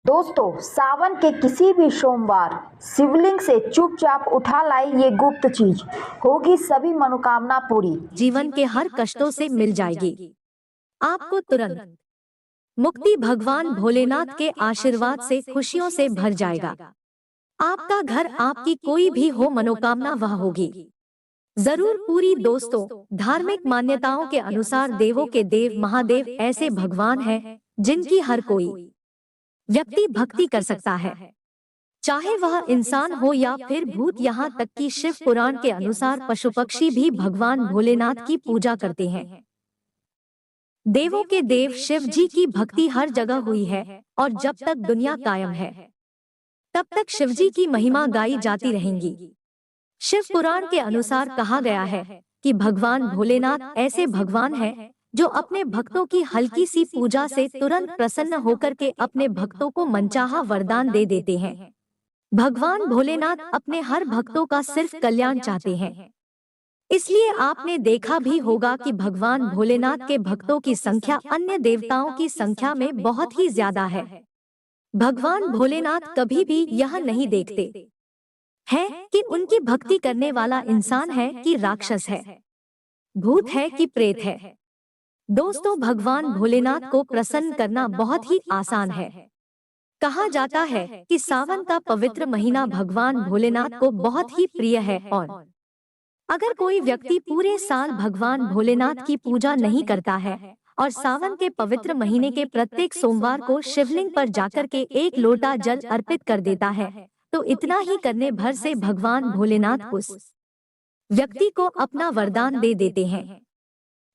दोस्तों, सावन के किसी भी सोमवार शिवलिंग से चुपचाप उठा लाई ये गुप्त चीज, होगी सभी मनोकामना पूरी। जीवन के हर कष्टों से मिल जाएगी आपको तुरंत मुक्ति। भगवान भोलेनाथ के आशीर्वाद से खुशियों से भर जाएगा आपका घर। आपकी कोई भी हो मनोकामना वह होगी जरूर पूरी। दोस्तों, धार्मिक मान्यताओं के अनुसार देवों के देव महादेव ऐसे भगवान हैं जिनकी हर कोई व्यक्ति भक्ति कर सकता है, चाहे वह इंसान हो या फिर भूत। यहाँ तक कि शिव पुराण के अनुसार पशु पक्षी भी भगवान भोलेनाथ की पूजा करते हैं। देवों के देव शिव जी की भक्ति हर जगह हुई है और जब तक दुनिया कायम है तब तक शिव जी की महिमा गाई जाती रहेंगी। शिव पुराण के अनुसार कहा गया है कि भगवान भोलेनाथ ऐसे भगवान हैं जो अपने भक्तों की हल्की सी पूजा से तुरंत प्रसन्न होकर के अपने भक्तों को मनचाहा वरदान दे देते हैं। भगवान भोलेनाथ अपने हर भक्तों का सिर्फ कल्याण चाहते हैं, इसलिए आपने देखा भी होगा कि भगवान भोलेनाथ के भक्तों की संख्या अन्य देवताओं की संख्या में बहुत ही ज्यादा है। भगवान भोलेनाथ कभी भी यह नहीं देखते हैं कि उनकी भक्ति करने वाला इंसान है कि राक्षस है, भूत है कि प्रेत है। दोस्तों, भगवान भोलेनाथ को प्रसन्न करना बहुत ही आसान है। कहा जाता है कि सावन का पवित्र महीना भगवान भोलेनाथ को बहुत ही प्रिय है और अगर कोई व्यक्ति पूरे साल भगवान भोलेनाथ की पूजा नहीं करता है और सावन के पवित्र महीने के प्रत्येक सोमवार को शिवलिंग पर जाकर के एक लोटा जल अर्पित कर देता है, तो इतना ही करने भर से भगवान भोलेनाथ उस व्यक्ति को अपना वरदान दे देते हैं।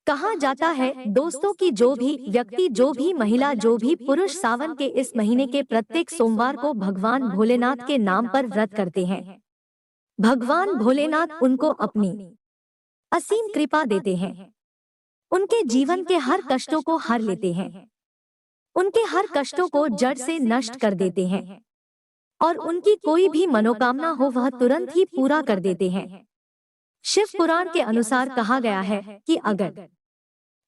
कहा जाता है दोस्तों कि जो भी व्यक्ति, जो भी महिला, जो भी पुरुष सावन के इस महीने के प्रत्येक सोमवार को भगवान भोलेनाथ के नाम पर व्रत करते हैं, भगवान भोलेनाथ उनको अपनी असीम कृपा देते हैं, उनके जीवन के हर कष्टों को हर लेते हैं, उनके हर कष्टों को जड़ से नष्ट कर देते हैं और उनकी कोई भी मनोकामना हो वह तुरंत ही पूरा कर देते हैं। शिव पुराण के अनुसार कहा गया है कि अगर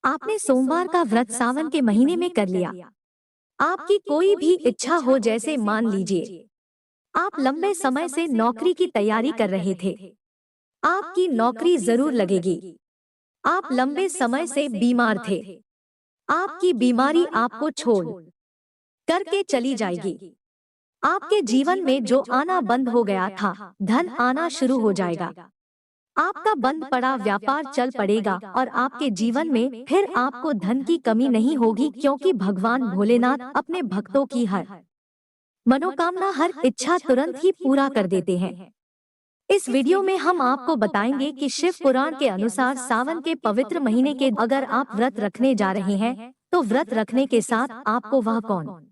आपने सोमवार का व्रत सावन के महीने में कर लिया, आपकी कोई भी इच्छा हो, जैसे मान लीजिए आप लंबे समय से नौकरी की तैयारी कर रहे थे, आपकी नौकरी जरूर लगेगी। आप लंबे समय से बीमार थे, आपकी बीमारी आपको छोड़ करके चली जाएगी। आपके जीवन में जो आना बंद हो गया था, धन आना शुरू हो जाएगा। आपका बंद पड़ा व्यापार चल पड़ेगा और आपके जीवन में फिर आपको धन की कमी नहीं होगी, क्योंकि भगवान भोलेनाथ अपने भक्तों की हर मनोकामना, हर इच्छा तुरंत ही पूरा कर देते हैं। इस वीडियो में हम आपको बताएंगे कि शिव पुराण के अनुसार सावन के पवित्र महीने के अगर आप व्रत रखने जा रहे हैं तो व्रत रखने के साथ आपको वह कौन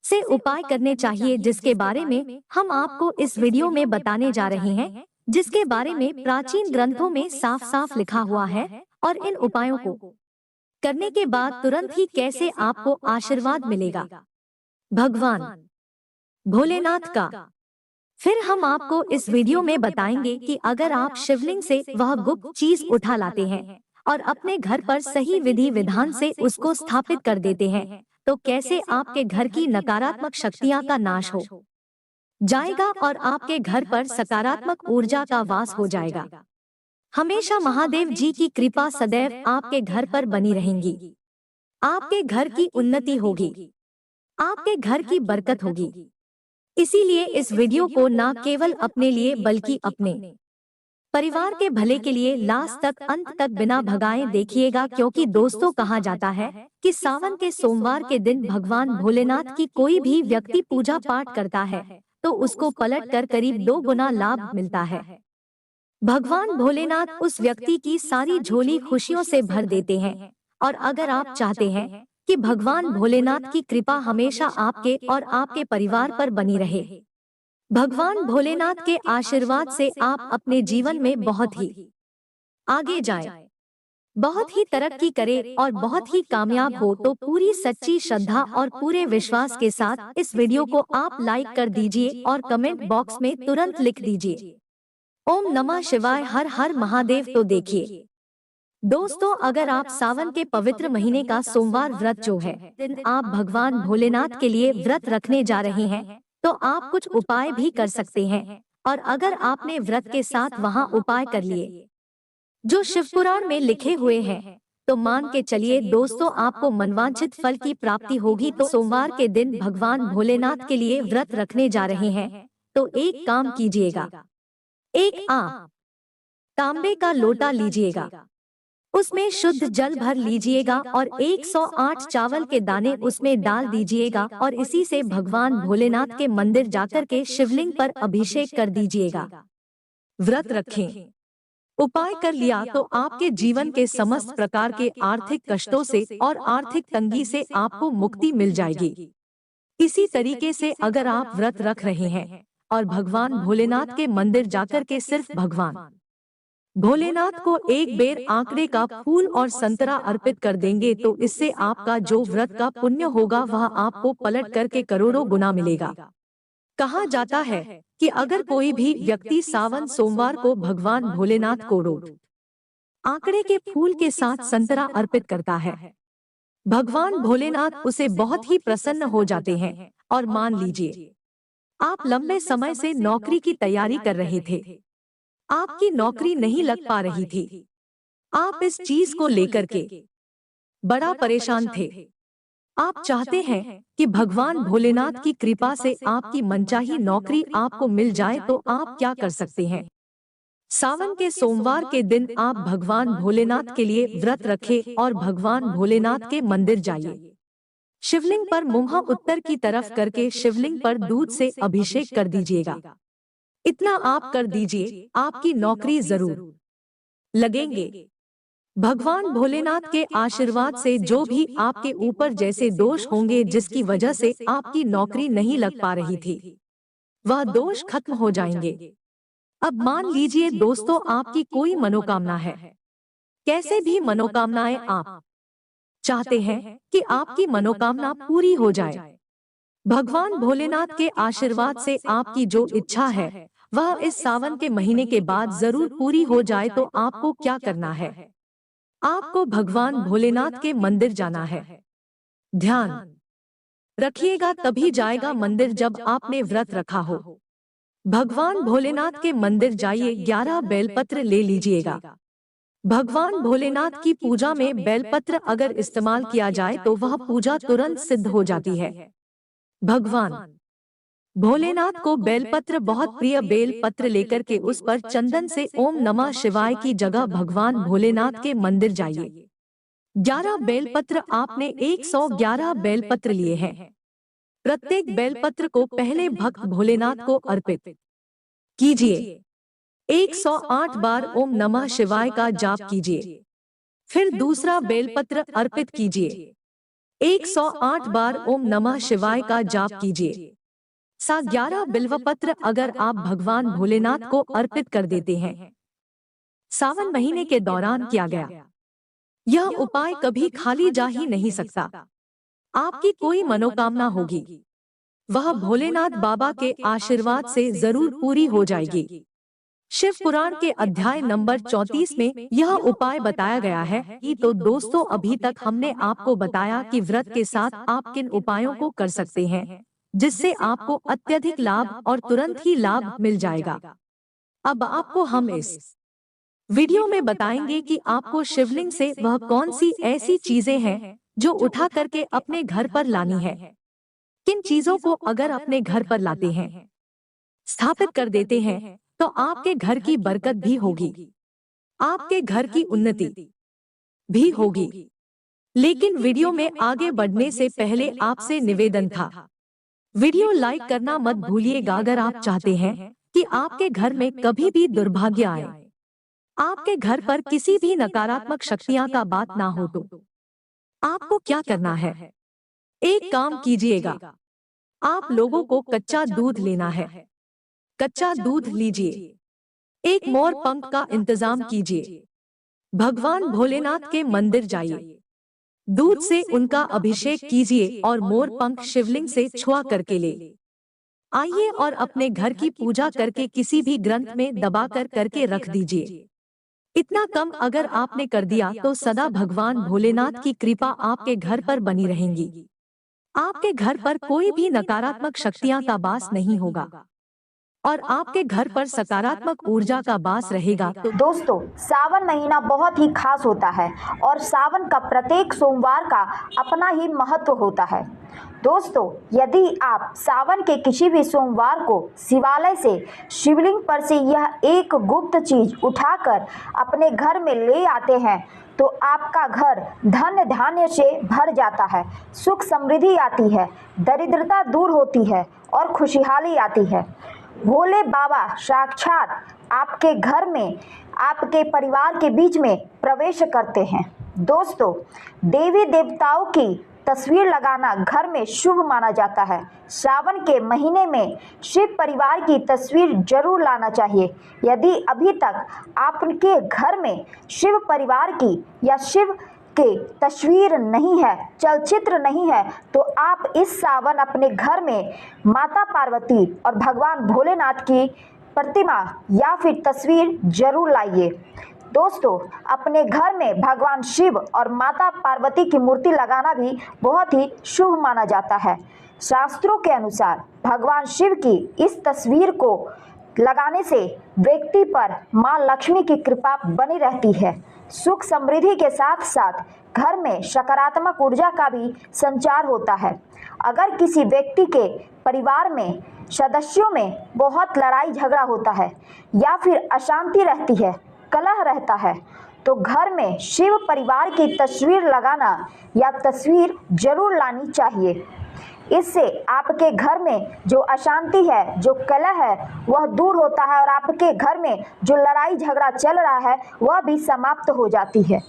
से उपाय करने चाहिए, जिसके बारे में हम आपको इस वीडियो में बताने जा रहे हैं, जिसके बारे में प्राचीन ग्रंथों में साफ साफ लिखा हुआ है और इन उपायों को करने के बाद तुरंत ही कैसे आपको आशीर्वाद मिलेगा भगवान भोलेनाथ का। फिर हम आपको इस वीडियो में बताएंगे कि अगर आप शिवलिंग से वह गुप्त चीज उठा लाते हैं और अपने घर पर सही विधि विधान से उसको स्थापित कर देते हैं, तो कैसे आपके घर की नकारात्मक शक्तियां का नाश हो जाएगा और आपके घर पर सकारात्मक ऊर्जा का वास हो जाएगा। हमेशा महादेव जी की कृपा सदैव आपके घर पर बनी रहेंगी, आपके घर की उन्नति होगी, आपके घर की बरकत होगी। इसीलिए इस वीडियो को न केवल अपने लिए बल्कि अपने परिवार के भले के लिए लास्ट तक, अंत तक बिना भगाए देखिएगा, क्योंकि दोस्तों कहा जाता है कि सावन के सोमवार के दिन भगवान भोलेनाथ की कोई भी व्यक्ति पूजा पाठ करता है तो उसको पलट कर करीब 2 गुना लाभ मिलता है। भगवान भोलेनाथ उस व्यक्ति की सारी झोली खुशियों से भर देते हैं। और अगर आप चाहते हैं कि भगवान भोलेनाथ की कृपा हमेशा आपके और आपके परिवार पर बनी रहे, भगवान भोलेनाथ के आशीर्वाद से आप अपने जीवन में बहुत ही आगे जाएं, बहुत ही तरक्की करें और बहुत ही कामयाब हो, तो पूरी सच्ची श्रद्धा और पूरे विश्वास के साथ इस वीडियो को आप लाइक कर दीजिए और कमेंट बॉक्स में तुरंत लिख दीजिए ओम नमः शिवाय, हर हर महादेव। तो देखिए दोस्तों, अगर आप सावन के पवित्र महीने का सोमवार व्रत जो है दिन आप भगवान भोलेनाथ के लिए व्रत रखने जा रहे हैं, तो आप कुछ उपाय भी कर सकते हैं। और अगर आपने व्रत के साथ वहां उपाय कर लिए जो शिव पुराण में लिखे हुए हैं, तो मान के चलिए दोस्तों, आपको मनवांछित फल की प्राप्ति होगी। तो सोमवार के दिन भगवान भोलेनाथ के लिए व्रत रखने जा रहे हैं, तो एक काम कीजिएगा। एक आप तांबे का लोटा लीजिएगा, उसमें शुद्ध जल भर लीजिएगा और 108 चावल के दाने उसमें डाल दीजिएगा और इसी से भगवान भोलेनाथ के मंदिर जाकर के शिवलिंग पर अभिषेक कर दीजिएगा। व्रत रखें, उपाय कर लिया तो आपके जीवन के समस्त प्रकार के आर्थिक कष्टों से और आर्थिक तंगी से आपको मुक्ति मिल जाएगी। इसी तरीके से अगर आप व्रत रख रहे हैं और भगवान भोलेनाथ के मंदिर जाकर के सिर्फ भगवान भोलेनाथ को एक बेर आंकड़े का फूल और संतरा अर्पित कर देंगे, तो इससे आपका जो व्रत का पुण्य होगा वह आपको पलट करके करोड़ों गुना मिलेगा। कहा जाता है कि अगर कोई भी व्यक्ति सावन सोमवार को भगवान भोलेनाथ को रोज आंकड़े के फूल के साथ संतरा अर्पित करता है, भगवान भोलेनाथ उसे बहुत ही प्रसन्न हो जाते हैं। और मान लीजिए आप लंबे समय से नौकरी की तैयारी कर रहे थे, आपकी नौकरी नहीं लग पा रही थी, आप इस चीज को लेकर के बड़ा परेशान थे। आप चाहते हैं कि भगवान भोलेनाथ की कृपा से आपकी मनचाही नौकरी आपको मिल जाए, तो आप क्या कर सकते हैं? सावन के सोमवार के दिन आप भगवान भोलेनाथ के लिए व्रत रखें और भगवान भोलेनाथ के मंदिर जाइए। शिवलिंग पर मुंह उत्तर की तरफ करके शिवलिंग पर दूध से अभिषेक कर दीजिएगा। इतना आप कर दीजिए, आपकी नौकरी जरूर लगेंगे। भगवान भोलेनाथ के आशीर्वाद से जो भी आपके ऊपर जैसे दोष होंगे जिसकी वजह से आपकी नौकरी नहीं लग पा रही थी, वह दोष खत्म हो जाएंगे। अब मान लीजिए दोस्तों, आपकी कोई मनोकामना है, कैसे भी मनोकामनाएं आप चाहते हैं कि आपकी मनोकामना पूरी हो जाए। भगवान भोलेनाथ के आशीर्वाद से आपकी जो इच्छा है वह इस सावन के महीने के बाद जरूर पूरी हो जाए। तो आपको क्या करना है? आपको भगवान भोलेनाथ के मंदिर जाना है। ध्यान रखिएगा, तभी जाएगा मंदिर जब आपने व्रत रखा हो। भगवान भोलेनाथ के मंदिर जाइए, 11 बेलपत्र ले लीजिएगा। भगवान भोलेनाथ की पूजा में बेलपत्र अगर इस्तेमाल किया जाए तो वह पूजा तुरंत सिद्ध हो जाती है। भगवान भोलेनाथ को बेलपत्र बहुत प्रिय, बेलपत्र लेकर के उस पर चंदन से ओम नमः शिवाय की जगह भगवान भोलेनाथ के मंदिर जाइए। 11 बेलपत्र आपने 111 बेलपत्र लिए हैं। प्रत्येक बेलपत्र को पहले भक्त भोलेनाथ को अर्पित कीजिए। 108 बार ओम नमः शिवाय का जाप कीजिए। फिर दूसरा बेलपत्र अर्पित कीजिए। 108 बार ओम नमः शिवाय का जाप कीजिए। 11 बिल्वपत्र अगर आप भगवान भोलेनाथ को अर्पित कर देते हैं, सावन महीने के दौरान किया गया यह उपाय कभी खाली जा ही नहीं सकता। आपकी कोई मनोकामना होगी वह भोलेनाथ बाबा के आशीर्वाद से जरूर पूरी हो जाएगी। शिव पुराण के अध्याय नंबर 34 में यह उपाय बताया गया है। तो दोस्तों, अभी तक हमने आपको बताया कि व्रत के साथ आप किन उपायों को कर सकते हैं जिससे आपको अत्यधिक लाभ और तुरंत ही लाभ मिल जाएगा। अब आपको हम इस वीडियो में बताएंगे कि आपको शिवलिंग से वह कौन सी ऐसी चीजें हैं जो उठा करके अपने घर पर लानी है। किन चीजों को अगर अपने घर पर लाते हैं, स्थापित कर देते हैं, तो आपके घर की बरकत भी होगी, आपके घर की उन्नति भी होगी। लेकिन वीडियो में आगे बढ़ने से पहले आपसे निवेदन था, वीडियो लाइक करना मत भूलिएगा। अगर आप चाहते हैं कि आपके घर में कभी भी दुर्भाग्य आए, आपके घर पर किसी भी नकारात्मक शक्तियां का बात ना हो, तो आपको क्या करना है? एक काम कीजिएगा, आप लोगों को कच्चा दूध लेना है। कच्चा दूध लीजिए, एक मोर पंख का इंतजाम कीजिए, भगवान भोलेनाथ के मंदिर जाइए, दूध से उनका अभिषेक कीजिए और मोर पंख शिवलिंग से छुआ करके ले आइए और अपने घर की पूजा करके किसी भी ग्रंथ में दबाकर करके रख दीजिए। इतना कम अगर आपने कर दिया तो सदा भगवान भोलेनाथ की कृपा आपके घर पर बनी रहेंगी। आपके घर पर कोई भी नकारात्मक शक्तियां का वास नहीं होगा और आपके घर पर सकारात्मक ऊर्जा का वास रहेगा। तो दोस्तों, सावन महीना बहुत ही खास होता है और सावन का प्रत्येक सोमवार का अपना ही महत्व होता है। दोस्तों, यदि आप सावन के किसी भी सोमवार को शिवालय से शिवलिंग पर से यह एक गुप्त चीज उठाकर अपने घर में ले आते हैं तो आपका घर धन धान्य से भर जाता है, सुख समृद्धि आती है, दरिद्रता दूर होती है और खुशहाली आती है। भोले बाबा साक्षात आपके घर में, आपके परिवार के बीच में प्रवेश करते हैं। दोस्तों, देवी देवताओं की तस्वीर लगाना घर में शुभ माना जाता है। सावन के महीने में शिव परिवार की तस्वीर जरूर लाना चाहिए। यदि अभी तक आपके घर में शिव परिवार की या शिव के तस्वीर नहीं है, चलचित्र नहीं है, तो आप इस सावन अपने घर में माता पार्वती और भगवान भोलेनाथ की प्रतिमा या फिर तस्वीर जरूर लाइए। दोस्तों, अपने घर में भगवान शिव और माता पार्वती की मूर्ति लगाना भी बहुत ही शुभ माना जाता है। शास्त्रों के अनुसार भगवान शिव की इस तस्वीर को लगाने से व्यक्ति पर मां लक्ष्मी की कृपा बनी रहती है। सुख समृद्धि के साथ साथ घर में सकारात्मक ऊर्जा का भी संचार होता है। अगर किसी व्यक्ति के परिवार में सदस्यों में बहुत लड़ाई झगड़ा होता है या फिर अशांति रहती है, कलह रहता है, तो घर में शिव परिवार की तस्वीर लगाना या तस्वीर जरूर लानी चाहिए। इससे आपके घर में जो अशांति है, जो कलह है, वह दूर होता है और आपके घर में जो लड़ाई झगड़ा चल रहा है वह भी समाप्त हो जाती है।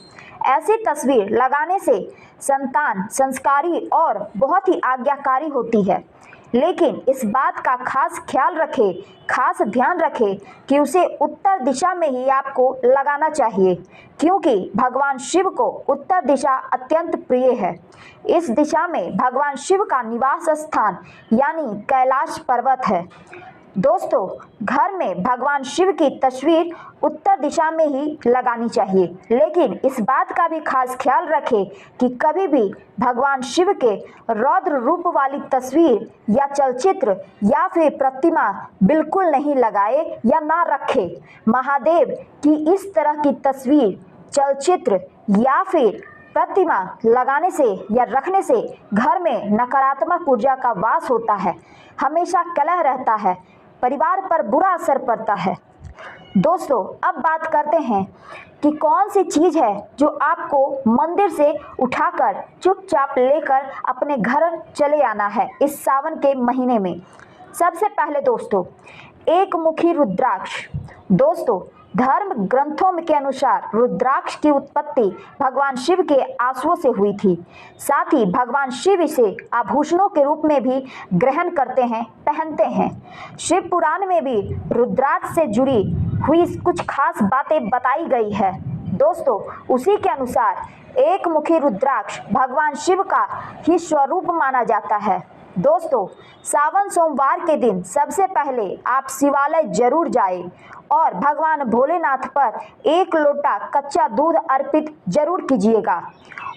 ऐसी तस्वीर लगाने से संतान संस्कारी और बहुत ही आज्ञाकारी होती है। लेकिन इस बात का खास ख्याल रखें, खास ध्यान रखें कि उसे उत्तर दिशा में ही आपको लगाना चाहिए, क्योंकि भगवान शिव को उत्तर दिशा अत्यंत प्रिय है। इस दिशा में भगवान शिव का निवास स्थान यानी कैलाश पर्वत है। दोस्तों, घर में भगवान शिव की तस्वीर उत्तर दिशा में ही लगानी चाहिए, लेकिन इस बात का भी खास ख्याल रखें कि कभी भी भगवान शिव के रौद्र रूप वाली तस्वीर या चलचित्र या फिर प्रतिमा बिल्कुल नहीं लगाए या ना रखें। महादेव की इस तरह की तस्वीर, चलचित्र या फिर प्रतिमा लगाने से या रखने से घर में नकारात्मक ऊर्जा का वास होता है, हमेशा कलह रहता है, परिवार पर बुरा असर पड़ता है। दोस्तों, अब बात करते हैं कि कौन सी चीज़ है जो आपको मंदिर से उठाकर चुपचाप लेकर अपने घर चले आना है इस सावन के महीने में। सबसे पहले दोस्तों, एक मुखी रुद्राक्ष। दोस्तों, धर्म ग्रंथों के अनुसार रुद्राक्ष की उत्पत्ति भगवान शिव के आंसुओं से हुई थी। साथ ही भगवान शिव इसे आभूषणों के रूप में भी ग्रहण करते हैं, पहनते हैं। शिव पुराण में भी रुद्राक्ष से जुड़ी हुई कुछ खास बातें बताई गई है। दोस्तों, उसी के अनुसार एक मुखी रुद्राक्ष भगवान शिव का ही स्वरूप माना जाता है। दोस्तों, सावन सोमवार के दिन सबसे पहले आप शिवालय जरूर जाएं और भगवान भोलेनाथ पर एक लोटा कच्चा दूध अर्पित जरूर कीजिएगा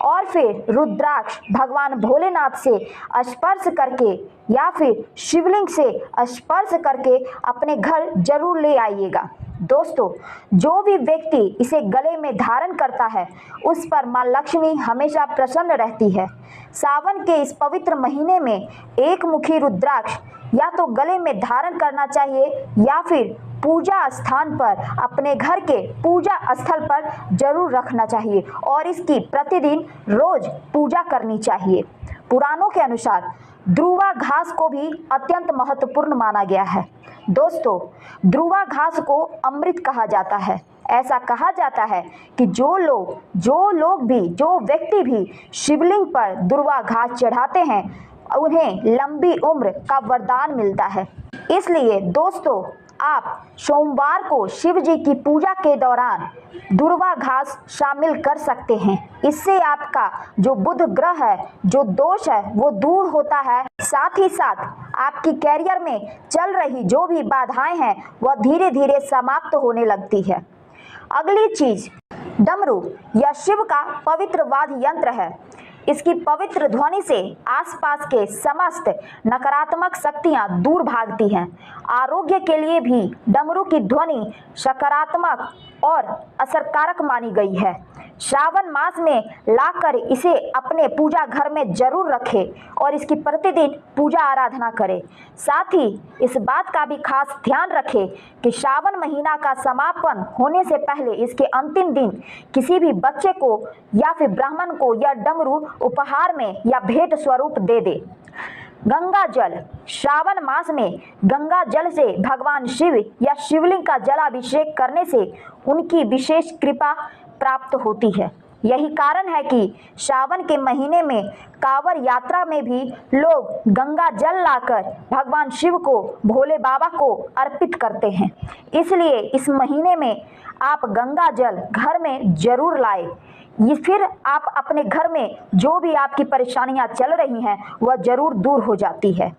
और फिर रुद्राक्ष भगवान भोलेनाथ से स्पर्श करके या फिर शिवलिंग से स्पर्श करके अपने घर जरूर ले आइएगा। दोस्तों, जो भी व्यक्ति इसे गले में धारण करता है उस पर मां लक्ष्मी हमेशा प्रसन्न रहती है। सावन के इस पवित्र महीने में एक मुखी रुद्राक्ष या तो गले में धारण करना चाहिए या फिर पूजा स्थान पर, अपने घर के पूजा स्थल पर जरूर रखना चाहिए और इसकी प्रतिदिन रोज पूजा करनी चाहिए। पुराणों के अनुसार ध्रुवा घास को भी अत्यंत महत्वपूर्ण माना गया है। दोस्तों, ध्रुवा घास को अमृत कहा जाता है। ऐसा कहा जाता है कि जो व्यक्ति भी शिवलिंग पर ध्रुवा घास चढ़ाते हैं उन्हें लंबी उम्र का वरदान मिलता है। इसलिए दोस्तों, आप सोमवार को शिव जी की पूजा के दौरान ध्रुवा घास शामिल कर सकते हैं। इससे आपका जो बुध ग्रह है, जो दोष है, वो दूर होता है। साथ ही साथ आपकी कैरियर में चल रही जो भी बाधाएं हैं वह धीरे धीरे समाप्त होने लगती है। अगली चीज, डमरू यह शिव का पवित्र वाद्य यंत्र है। इसकी पवित्र ध्वनि से आसपास के समस्त नकारात्मक शक्तियां दूर भागती हैं। आरोग्य के लिए भी डमरू की ध्वनि सकारात्मक और असरकारक मानी गई है। श्रावण मास में लाकर इसे अपने पूजा घर में जरूर रखें और इसकी प्रतिदिन पूजा आराधना करें। साथ ही इस बात का भी खास ध्यान रखें कि श्रावण महीना का समापन होने से पहले इसके अंतिम दिन किसी भी बच्चे को या फिर ब्राह्मण को यह डमरू उपहार में या भेंट स्वरूप दे दे। गंगा जल, श्रावण मास में गंगा जल से भगवान शिव या शिवलिंग का जलाभिषेक करने से उनकी विशेष कृपा प्राप्त होती है। यही कारण है कि श्रावण के महीने में कांवड़ यात्रा में भी लोग गंगा जल लाकर भगवान शिव को, भोले बाबा को अर्पित करते हैं। इसलिए इस महीने में आप गंगा जल घर में जरूर लाएं। ये फिर आप अपने घर में जो भी आपकी परेशानियां चल रही हैं वह जरूर दूर हो जाती है।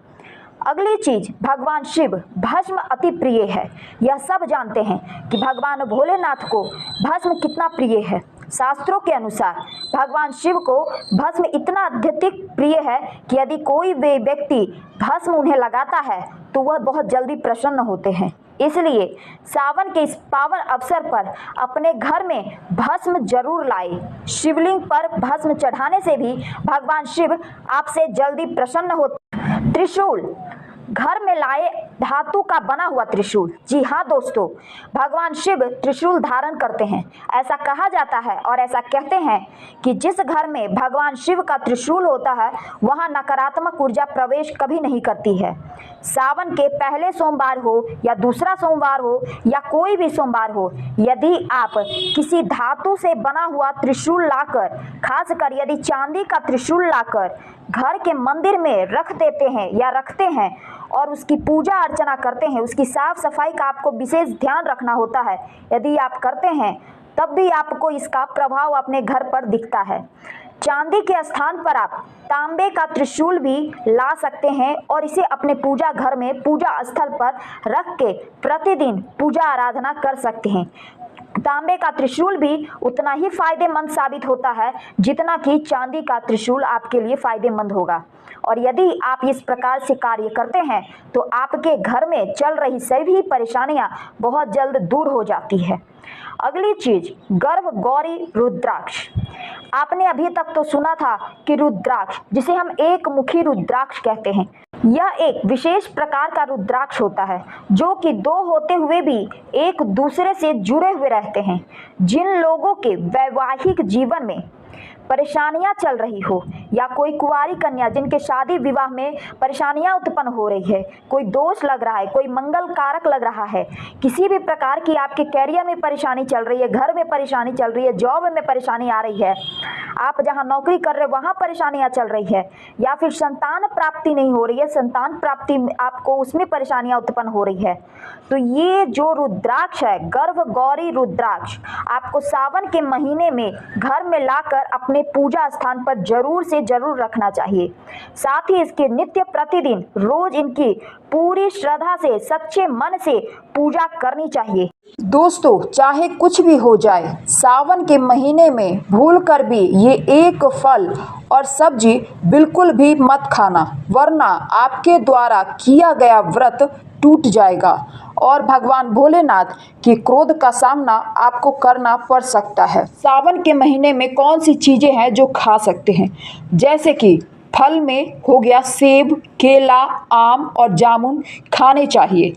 अगली चीज, भगवान शिव भस्म अति प्रिय है। यह सब जानते हैं कि भगवान भोलेनाथ को भस्म कितना प्रिय है। शास्त्रों के अनुसार भगवान शिव को भस्म इतना अत्यधिक प्रिय है कि यदि कोई भी व्यक्ति भस्म उन्हें लगाता है तो वह बहुत जल्दी प्रसन्न होते हैं। इसलिए सावन के इस पावन अवसर पर अपने घर में भस्म जरूर लाएं। शिवलिंग पर भस्म चढ़ाने से भी भगवान शिव आपसे जल्दी प्रसन्न होते हैं। त्रिशूल, घर में लाए धातु का बना हुआ त्रिशूल। जी हाँ दोस्तों, भगवान शिव त्रिशूल धारण करते हैं। ऐसा कहा जाता है और ऐसा कहते हैं कि जिस घर में भगवान शिव का त्रिशूल होता है वहाँ नकारात्मक ऊर्जा प्रवेश कभी नहीं करती है। सावन के पहले सोमवार हो या दूसरा सोमवार हो या कोई भी सोमवार हो, यदि आप किसी धातु से बना हुआ त्रिशूल लाकर, खासकर यदि चांदी का त्रिशूल लाकर घर के मंदिर में रख देते हैं या रखते हैं और उसकी पूजा अर्चना करते हैं, उसकी साफ सफाई का आपको विशेष ध्यान रखना होता है। यदि आप करते हैं तब भी आपको इसका प्रभाव अपने घर पर दिखता है। चांदी के स्थान पर आप तांबे का त्रिशूल भी ला सकते हैं और इसे अपने पूजा घर में, पूजा स्थल पर रख के प्रतिदिन पूजा आराधना कर सकते हैं। तांबे का त्रिशूल भी उतना ही फायदेमंद साबित होता है जितना कि चांदी का त्रिशूल आपके लिए फायदेमंद होगा। और यदि आप इस प्रकार से कार्य करते हैं तो आपके घर में चल रही सभी परेशानियां बहुत जल्द दूर हो जाती है। अगली चीज, गर्भ गौरी रुद्राक्ष। आपने अभी तक तो सुना था कि रुद्राक्ष, जिसे हम एक मुखी रुद्राक्ष कहते हैं, यह एक विशेष प्रकार का रुद्राक्ष होता है जो कि दो होते हुए भी एक दूसरे से जुड़े हुए रहते हैं। जिन लोगों के वैवाहिक जीवन में परेशानियां चल रही हो या कोई कुंवारी कन्या जिनके शादी विवाह में परेशानियां उत्पन्न हो रही है, कोई दोष लग रहा है, कोई मंगल कारक लग रहा है, किसी भी प्रकार की आपके कैरियर में परेशानी चल रही है, घर में परेशानी चल रही है, जॉब में परेशानी आ रही है, आप जहां नौकरी कर रहे हो वहां परेशानियां चल रही है, या फिर संतान प्राप्ति नहीं हो रही है, संतान प्राप्ति आपको उसमें परेशानियां उत्पन्न हो रही है, तो ये जो रुद्राक्ष है, गर्भ गौरी रुद्राक्ष, आपको सावन के महीने में घर में लाकर अपने पूजा स्थान पर जरूर से जरूर रखना चाहिए। साथ ही इसके नित्य प्रतिदिन रोज इनकी पूरी श्रद्धा से, सच्चे मन से पूजा करनी चाहिए। दोस्तों, चाहे कुछ भी हो जाए, सावन के महीने में भूलकर भी ये एक फल और सब्जी बिल्कुल भी मत खाना, वरना आपके द्वारा किया गया व्रत टूट जाएगा और भगवान भोलेनाथ के क्रोध का सामना आपको करना पड़ सकता है। सावन के महीने में कौन सी चीज़ें हैं जो खा सकते हैं, जैसे कि फल में हो गया सेब, केला, आम और जामुन खाने चाहिए।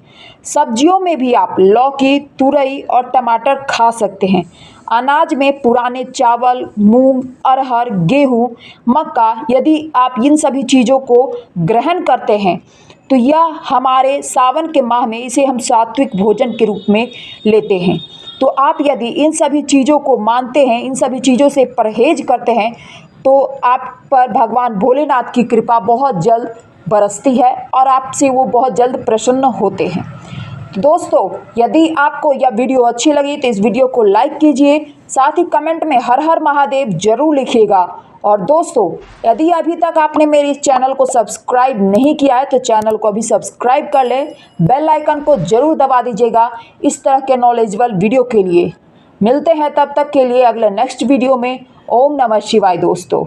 सब्जियों में भी आप लौकी, तुरई और टमाटर खा सकते हैं। अनाज में पुराने चावल, मूंग, अरहर, गेहूं, मक्का, यदि आप इन सभी चीज़ों को ग्रहण करते हैं तो यह हमारे सावन के माह में इसे हम सात्विक भोजन के रूप में लेते हैं। तो आप यदि इन सभी चीज़ों को मानते हैं, इन सभी चीज़ों से परहेज करते हैं, तो आप पर भगवान भोलेनाथ की कृपा बहुत जल्द बरसती है और आपसे वो बहुत जल्द प्रसन्न होते हैं। दोस्तों, यदि आपको यह वीडियो अच्छी लगी तो इस वीडियो को लाइक कीजिए, साथ ही कमेंट में हर हर महादेव जरूर लिखिएगा। और दोस्तों, यदि अभी तक आपने मेरे इस चैनल को सब्सक्राइब नहीं किया है तो चैनल को अभी सब्सक्राइब कर लें, बेल आइकन को जरूर दबा दीजिएगा इस तरह के नॉलेजेबल वीडियो के लिए। मिलते हैं तब तक के लिए अगले नेक्स्ट वीडियो में। ओम नमः शिवाय दोस्तों।